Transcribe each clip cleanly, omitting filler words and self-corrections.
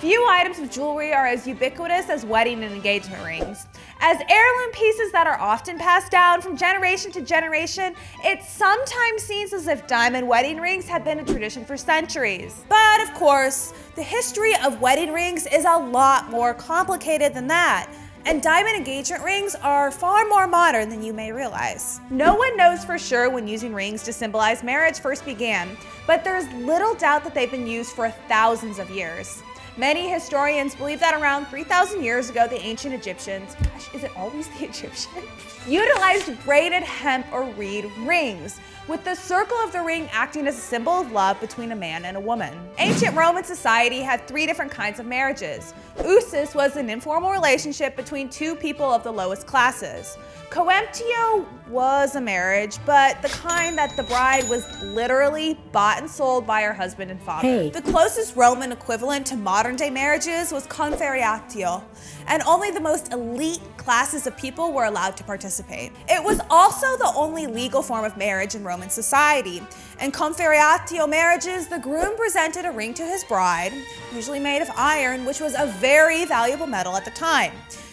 Few items of jewelry are as ubiquitous as wedding and engagement rings. As heirloom pieces that are often passed down from generation to generation, it sometimes seems as if diamond wedding rings have been a tradition for centuries. But of course, the history of wedding rings is a lot more complicated than that. And diamond engagement rings are far more modern than you may realize. No one knows for sure when using rings to symbolize marriage first began, but there's little doubt that they've been used for thousands of years. Many historians believe that around 3,000 years ago, the ancient Egyptians, gosh, is it always the Egyptians? Utilized braided hemp or reed rings, with the circle of the ring acting as a symbol of love between a man and a woman. Ancient Roman society had 3 different kinds of marriages. Usus was an informal relationship between 2 people of the lowest classes. Coemptio was a marriage, but the kind that the bride was literally bought and sold by her husband and father. Hey. The closest Roman equivalent to modern-day marriages was conferatio, and only the most elite classes of people were allowed to participate. It was also the only legal form of marriage in Roman society. In conferatio marriages, the groom presented a ring to his bride, usually made of iron, which was a very valuable metal at the time.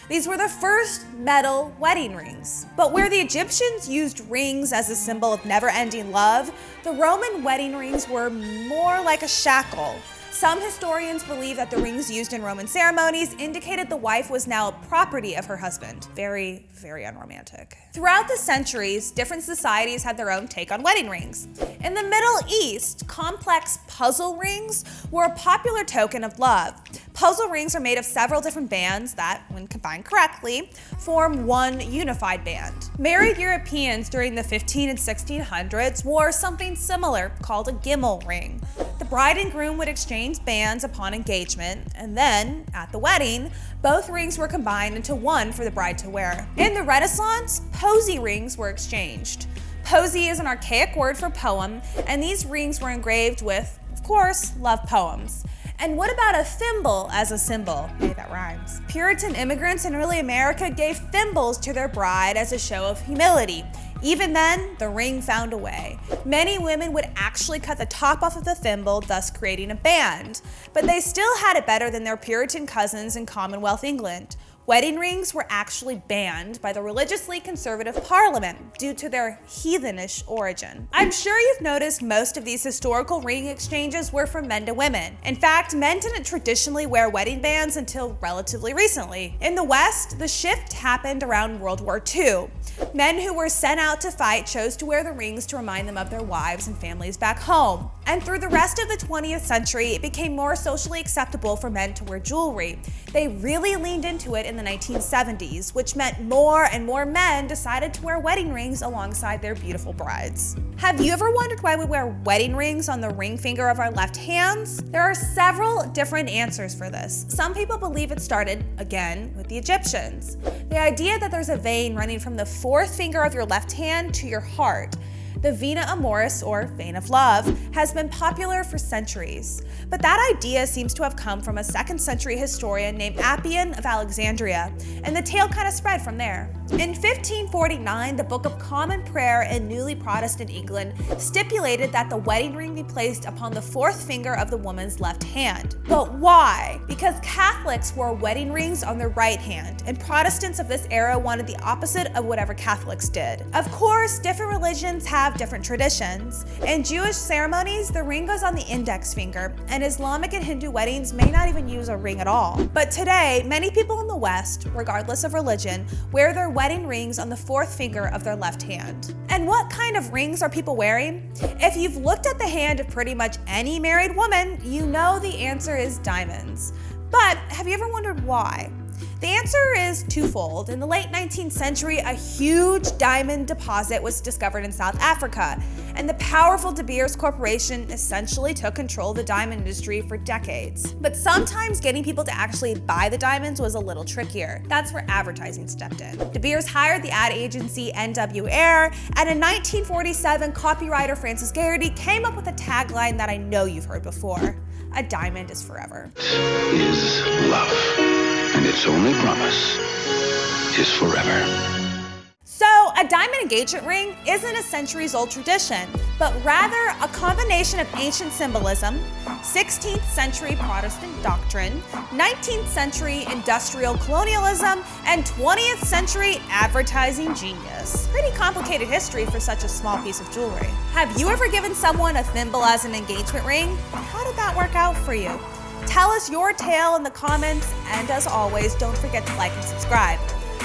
These were the first metal wedding rings. But where the Egyptians used rings as a symbol of never-ending love, the Roman wedding rings were more like a shackle. Some historians believe that the rings used in Roman ceremonies indicated the wife was now property of her husband. Very, very unromantic. Throughout the centuries, different societies had their own take on wedding rings. In the Middle East, complex puzzle rings were a popular token of love. Puzzle rings are made of several different bands that, when combined correctly, form one unified band. Married Europeans during the 1500s and 1600s wore something similar called a gimel ring. The bride and groom would exchange bands upon engagement, and then, at the wedding, both rings were combined into one for the bride to wear. In the Renaissance, posy rings were exchanged. Posy is an archaic word for poem, and these rings were engraved with, of course, love poems. And what about a thimble as a symbol? Hey, that rhymes. Puritan immigrants in early America gave thimbles to their bride as a show of humility. Even then, the ring found a way. Many women would actually cut the top off of the thimble, thus creating a band. But they still had it better than their Puritan cousins in Commonwealth England. Wedding rings were actually banned by the religiously conservative parliament due to their heathenish origin. I'm sure you've noticed most of these historical ring exchanges were from men to women. In fact, men didn't traditionally wear wedding bands until relatively recently. In the West, the shift happened around World War II. Men who were sent out to fight chose to wear the rings to remind them of their wives and families back home. And through the rest of the 20th century, it became more socially acceptable for men to wear jewelry. They really leaned into it in the 1970s, which meant more and more men decided to wear wedding rings alongside their beautiful brides. Have you ever wondered why we wear wedding rings on the ring finger of our left hands? There are several different answers for this. Some people believe it started, again, with the Egyptians. The idea that there's a vein running from the 4th finger of your left hand to your heart. The vena amoris, or vein of love, has been popular for centuries. But that idea seems to have come from a 2nd century historian named Appian of Alexandria, and the tale kind of spread from there. In 1549, the Book of Common Prayer in newly Protestant England stipulated that the wedding ring be placed upon the 4th finger of the woman's left hand. But why? Because Catholics wore wedding rings on their right hand, and Protestants of this era wanted the opposite of whatever Catholics did. Of course, different religions have different traditions. In Jewish ceremonies, the ring goes on the index finger, and Islamic and Hindu weddings may not even use a ring at all. But today, many people in the West, regardless of religion, wear their wedding rings on the 4th finger of their left hand. And what kind of rings are people wearing? If you've looked at the hand of pretty much any married woman, you know the answer is diamonds. But have you ever wondered why? The answer is twofold. In the late 19th century, a huge diamond deposit was discovered in South Africa, and the powerful De Beers Corporation essentially took control of the diamond industry for decades. But sometimes getting people to actually buy the diamonds was a little trickier. That's where advertising stepped in. De Beers hired the ad agency NW Air, and in 1947, copywriter Francis Garrity came up with a tagline that I know you've heard before: "A diamond is forever." Is love. And its only promise is forever. So, a diamond engagement ring isn't a centuries-old tradition, but rather a combination of ancient symbolism, 16th century Protestant doctrine, 19th century industrial colonialism, and 20th century advertising genius. Pretty complicated history for such a small piece of jewelry. Have you ever given someone a thimble as an engagement ring? How did that work out for you? Tell us your tale in the comments, and as always, don't forget to like and subscribe.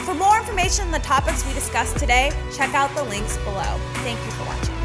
For more information on the topics we discussed today, check out the links below. Thank you for watching.